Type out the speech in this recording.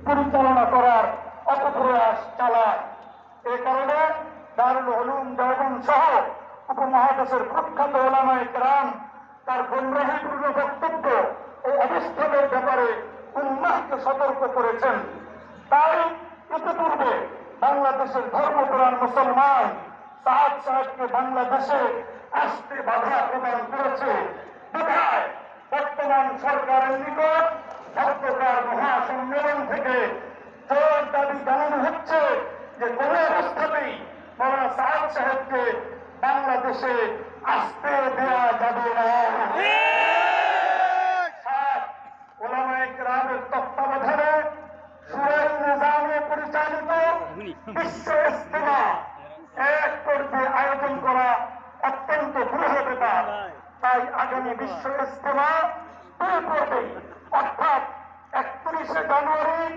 পরিচালনা করার অপপ্রয়াস চালায়। এ কারণে দারুল উলুম দেওবন্দ সহ উপমহাদেশের প্রখ্যাত ওলামায়ে কেরাম তার গুমরাহিপূর্ণ বক্তব্য ও অবস্থানের ব্যাপারে উম্মাহকে সতর্ক করেছেন। তাই ইতিপূর্বে বাংলাদেশের ধর্মপ্রাণ মুসলমান সাদ সাহেবকে বাংলাদেশে আসতে বাধা প্রদান করেছে। বিধায় বর্তমান সরকারের নিকট সত্যকার মহাসম্মেলন থেকে জোর দাবি জানানো হচ্ছে যে কোন অবস্থাতেই মৌলানা সাদ সাহেবকে বাংলাদেশে আসতে দেওয়া যাবে না। ওলামায়ে কেরামের তত্ত্বাবধানে শুরায়ে নিজামে পরিচালিত বিশ্ব ইজতিমা এক পর্বে আয়োজন করা অত্যন্ত দুরূহ ব্যাপার। তাই আগামী বিশ্ব ইজতিমা দুই পর্বে অর্থাৎ 31শে জানুয়ারি